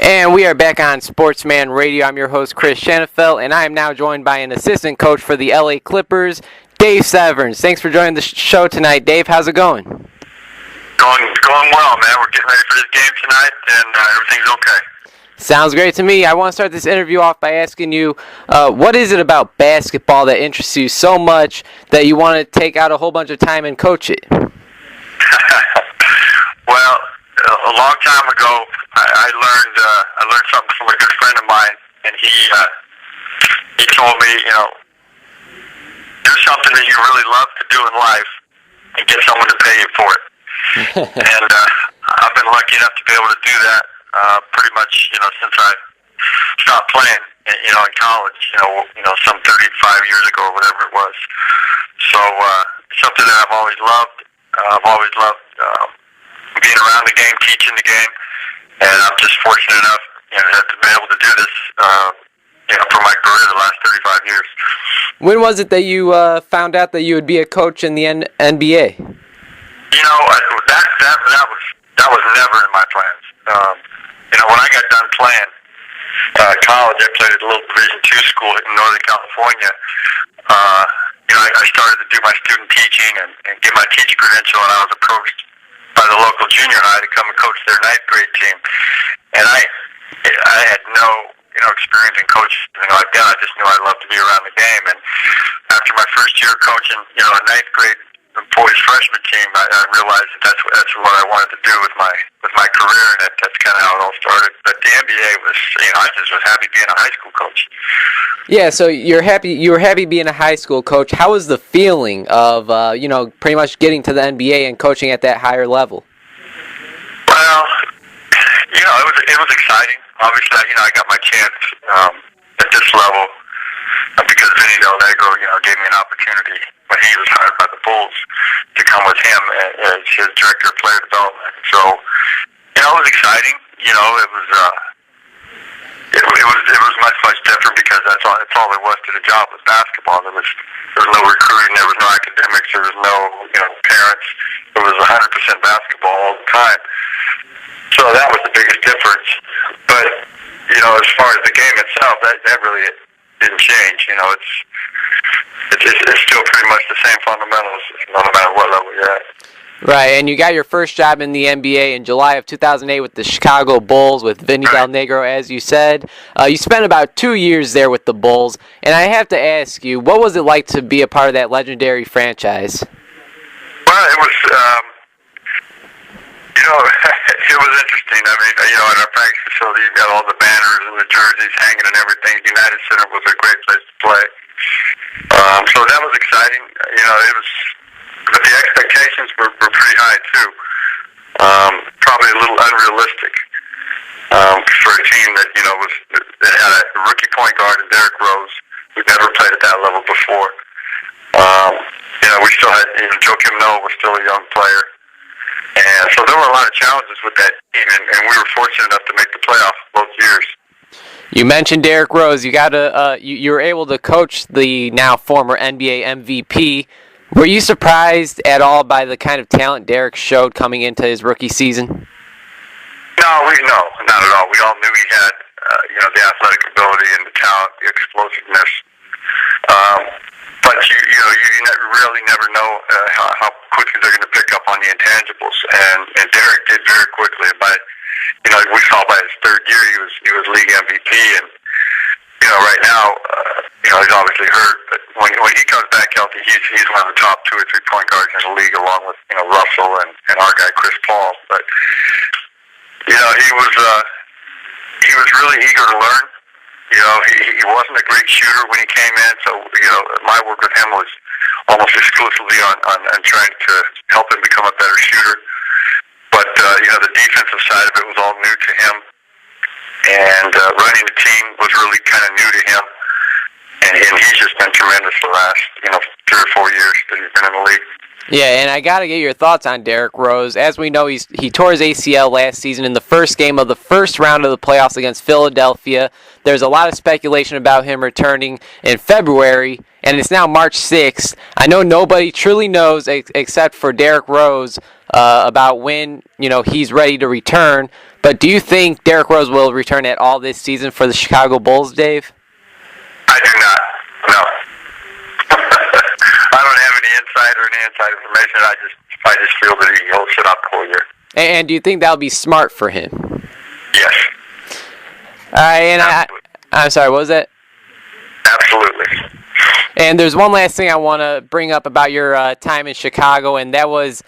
And we are back on Sportsman Radio. I'm your host, Chris Shanafelt, and I am now joined by an assistant coach for the LA Clippers, Dave Severns. Thanks for joining the show tonight, Dave. How's it going? Going well, man. We're getting ready for this game tonight, and everything's okay. Sounds great to me. I want to start this interview off by asking you, what is it about basketball that interests you so much that you want to take out a whole bunch of time and coach it? Well, a long time ago, I learned something from a good friend of mine, and he told me, do something that you really love to do in life, and get someone to pay you for it. And I've been lucky enough to be able to do that pretty much, since I stopped playing, in college, some 35 years ago or whatever it was. So something that I've always loved. I've always loved being around the game, teaching the game, and I'm just fortunate enough, to be able to do this, for my career the last 35 years. When was it that you found out that you would be a coach in the NBA? That was never in my plans. When I got done playing college, I played at a little Division II school in Northern California. I started to do my student teaching and get my teaching credential, and I was approached by the local junior high to come and coach their 9th grade team. And I had no experience in coaching, anything like that. I just knew I loved to be around the game. And after my first year coaching, a 9th grade boys freshman team, I realized that that's what I wanted to do with my career, and that's kind of how it all started. But the NBA was, I just was happy being a high school coach. Yeah, so you were happy being a high school coach. How was the feeling of pretty much getting to the NBA and coaching at that higher level? Well, it was exciting. Obviously, I got my chance at this level because Vinny Del Negro, gave me an opportunity when he was hired by the Bulls to come with him as his director of player development. So, it was exciting. It was much different because that's all there was to the job was basketball. There was no recruiting, there was no academics, there was no parents. It was 100% basketball all the time. So that was the biggest difference. But as far as the game itself, that really didn't change. It's still pretty much the same fundamentals, no matter what level you're at. Right, and you got your first job in the NBA in July of 2008 with the Chicago Bulls with Vinny Del Negro, as you said. You spent about 2 years there with the Bulls, and I have to ask you, what was it like to be a part of that legendary franchise? Well, it was, it was interesting. I mean, at our practice facility, you got all the banners and the jerseys hanging and everything. United Center was a great place to play. So that was exciting. But the expectations were pretty high too. Probably a little unrealistic for a team that that had a rookie point guard in Derrick Rose, who never played at that level before. We still had Joakim Noah was still a young player, and so there were a lot of challenges with that team, and we were fortunate enough to make the playoffs both years. You mentioned Derrick Rose. You were able to coach the now former NBA MVP. Were you surprised at all by the kind of talent Derrick showed coming into his rookie season? No, not at all. We all knew he had, the athletic ability and the talent, the explosiveness. But you really never know how quickly they're going to pick up on the intangibles. And Derrick did very quickly. We saw by his third year he was league MVP, and right now, he's obviously hurt, but when he comes back healthy, he's one of the top 2 or 3 point guards in the league, along with Russell and our guy Chris Paul. But he was really eager to learn. He wasn't a great shooter when he came in, so my work with him was almost exclusively on trying to help him become a better shooter. But the defensive side of it was all new to him. And running the team was really kind of new to him. And he's just been tremendous the last, 3 or 4 years that he's been in the league. Yeah, and I got to get your thoughts on Derrick Rose. As we know, he tore his ACL last season in the first game of the first round of the playoffs against Philadelphia. There's a lot of speculation about him returning in February, and it's now March 6th. I know nobody truly knows except for Derrick Rose about when he's ready to return. But do you think Derrick Rose will return at all this season for the Chicago Bulls, Dave? I do not. No. I don't have any inside information. I just feel that he'll sit out the whole year. And do you think that'll be smart for him? Yes. All right, and I'm sorry, what was that? Absolutely. And there's one last thing I want to bring up about your time in Chicago, and that was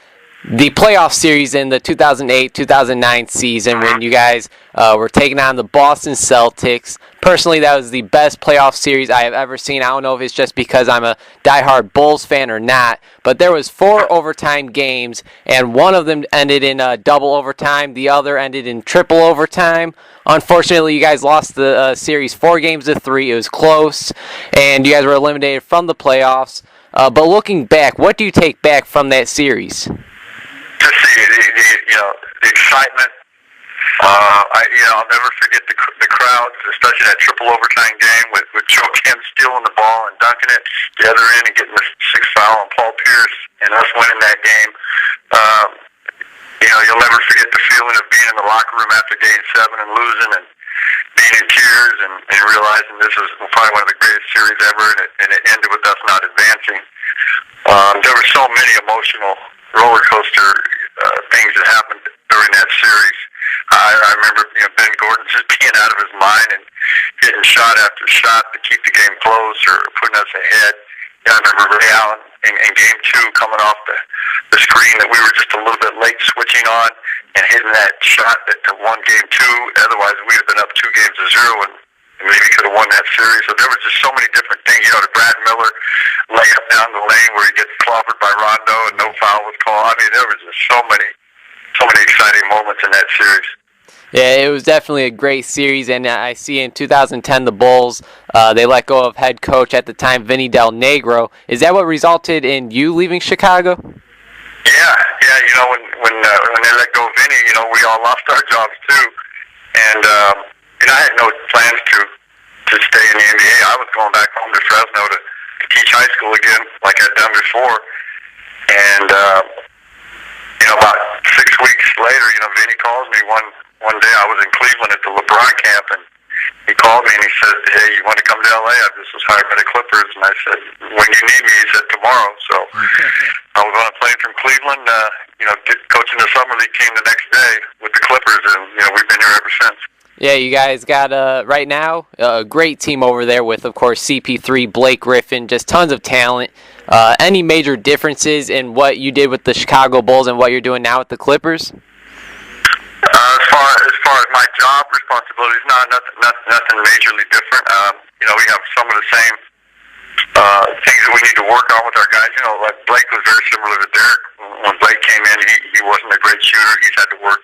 the playoff series in the 2008-2009 season when you guys were taking on the Boston Celtics. Personally, that was the best playoff series I have ever seen. I don't know if it's just because I'm a diehard Bulls fan or not, but there was 4 overtime games, and one of them ended in double overtime. The other ended in triple overtime. Unfortunately, you guys lost the series 4-3. It was close, and you guys were eliminated from the playoffs. But looking back, what do you take back from that series? Just the excitement. I'll never forget the crowds, especially that triple overtime game with Joe Kim stealing the ball and dunking it the other end and getting the 6th foul on Paul Pierce and us winning that game. You'll never forget the feeling of being in the locker room after Game 7 and losing and being in tears and realizing this was probably one of the greatest series ever, and it ended with us not advancing. There were so many emotional roller coaster things that happened during that series. I remember Ben Gordon just being out of his mind and hitting shot after shot to keep the game close or putting us ahead. I remember Ray Allen in Game 2 coming off the screen that we were just a little bit late switching on and hitting that shot that won Game 2. Otherwise, we'd have been up 2-0 and maybe could have won that series. So there was just so many different things. The Brad Miller layup down the lane where he gets clobbered by Rondo and no foul was called. I mean, there was just so many exciting moments in that series. Yeah, it was definitely a great series, and I see in 2010 the Bulls, they let go of head coach at the time, Vinny Del Negro. Is that what resulted in you leaving Chicago? Yeah. When they let go of Vinny, we all lost our jobs too, and I had no plans to stay in the NBA. I was going back home to Fresno to teach high school again, like I'd done before, and about 6 weeks later, Vinny calls me one day. I was in Cleveland at the LeBron camp, and he called me and he said, "Hey, you want to come to LA? I just was hired by the Clippers." And I said, "When you need me?" He said, "Tomorrow." So I was on a plane from Cleveland, coaching the summer league team the next day with the Clippers, and we've been here ever since. Yeah, you guys got, right now, a great team over there with, of course, CP3, Blake Griffin, just tons of talent. Any major differences in what you did with the Chicago Bulls and what you're doing now with the Clippers? As far as my job responsibilities, nothing majorly different. We have some of the same things that we need to work on with our guys. Like Blake was very similar to Derrick. When Blake came in, he wasn't a great shooter. He's had to work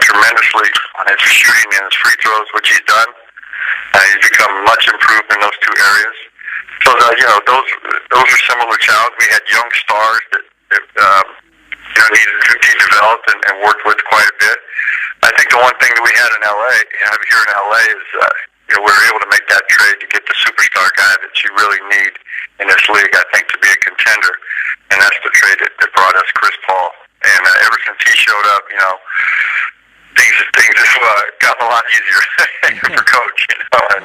tremendously on his shooting and his free throws, which he's done. He's become much improved in those 2 areas. So those are similar challenges. We had young stars that needed to be developed and worked with quite a bit. I think the one thing that we had in LA, here in LA, is we were able to make that trade to get the superstar guy that you really need in this league, I think, to be a contender. And that's the trade that brought us Chris Paul. And ever since he showed up, things have gotten a lot easier for Coach, and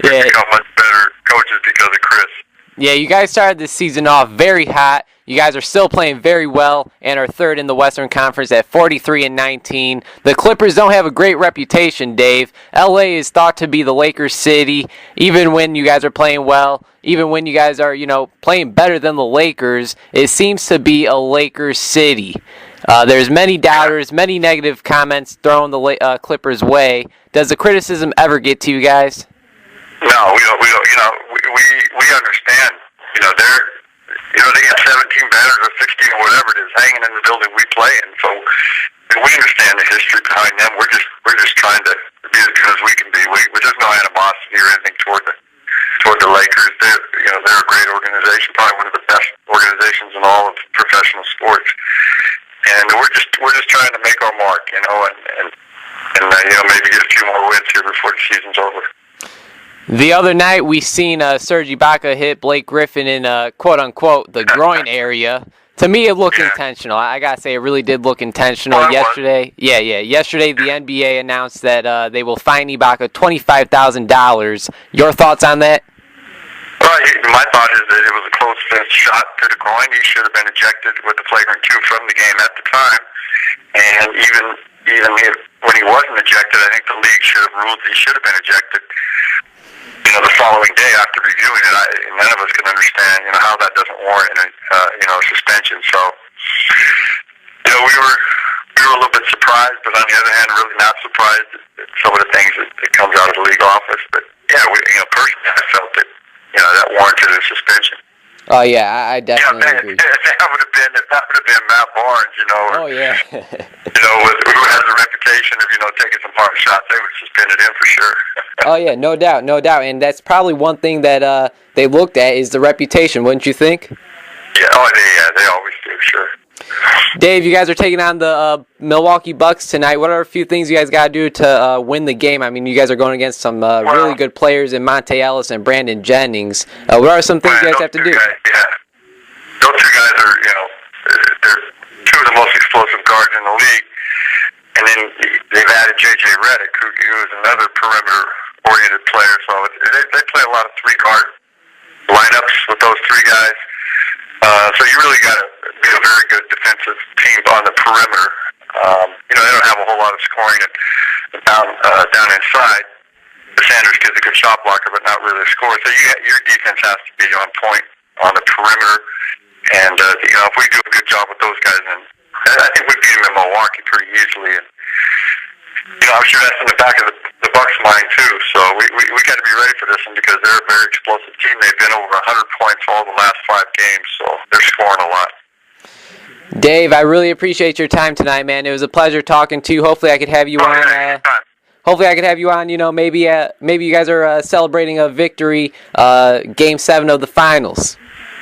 we've become much better coaches because of Chris. Yeah, you guys started this season off very hot. You guys are still playing very well and are 3rd in the Western Conference at 43-19. The Clippers don't have a great reputation, Dave. LA is thought to be the Lakers city, even when you guys are playing well, even when you guys are, playing better than the Lakers. It seems to be a Lakers city. There's many doubters, many negative comments thrown the Clippers' way. Does the criticism ever get to you guys? No, we don't. We understand. They got 17 batters or 16 or whatever it is hanging in the building we play in. So we understand the history behind them. We're just trying to be as good as we can be. There's no animosity or anything toward the Lakers. They're a great organization, probably one of the best organizations in all of professional sports. And we're just trying to make our mark, and maybe get a few more wins here before the season's over. The other night, we seen Serge Ibaka hit Blake Griffin in, quote-unquote, the groin area. To me, it looked intentional. I gotta say, it really did look intentional. Yesterday, Yesterday, the NBA announced that they will fine Ibaka $25,000. Your thoughts on that? Well, my thought is that it was a close shot to the groin. He should have been ejected with the flagrant 2 from the game at the time. And even when he wasn't ejected, I think the league should have ruled he should have been ejected. The following day after reviewing it, none of us can understand, how that doesn't warrant a suspension. So, we were a little bit surprised, but on the other hand, really not surprised at some of the things that comes out of the league office. But yeah, personally, I felt that that warranted a suspension. Oh yeah, I definitely agree. If that would have been Matt Barnes, who has a reputation of taking some hard shots, they would have suspended him for sure. Oh yeah, no doubt, and that's probably one thing that they looked at is the reputation, wouldn't you think? Yeah, they always do, sure. Dave, you guys are taking on the Milwaukee Bucks tonight. What are a few things you guys got to do to win the game? I mean, you guys are going against some really good players in Monte Ellis and Brandon Jennings. What are some things you guys have to do? Those two guys are, they're two of the most explosive guards in the league. And then they've added J.J. Redick, who is another perimeter-oriented player. So they play a lot of 3-guard lineups with those 3 guys. So you really got to be a very good defensive team on the perimeter. They don't have a whole lot of scoring down inside. Sanders kid's a good shot blocker, but not really a scorer. So your defense has to be on point on the perimeter. And if we do a good job with those guys, then I think we beat them in Milwaukee pretty easily. And I'm sure that's in the back of the Bucks' mind too. So we got to be ready for this one because they're a very explosive team. They've been over 100 points all the last 5 games, so they're scoring a lot. Dave, I really appreciate your time tonight, man. It was a pleasure talking to you. Hopefully, I could have you on. Hopefully, I could have you on. Maybe you guys are celebrating a victory, Game 7 of the finals.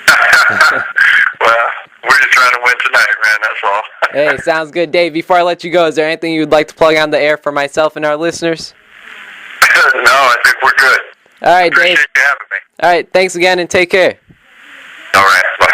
Well, we're just trying to win tonight, man. That's all. Hey, sounds good, Dave. Before I let you go, is there anything you'd like to plug on the air for myself and our listeners? No, I think we're good. All right, Dave. Appreciate you having me. All right, thanks again, and take care. All right, bye.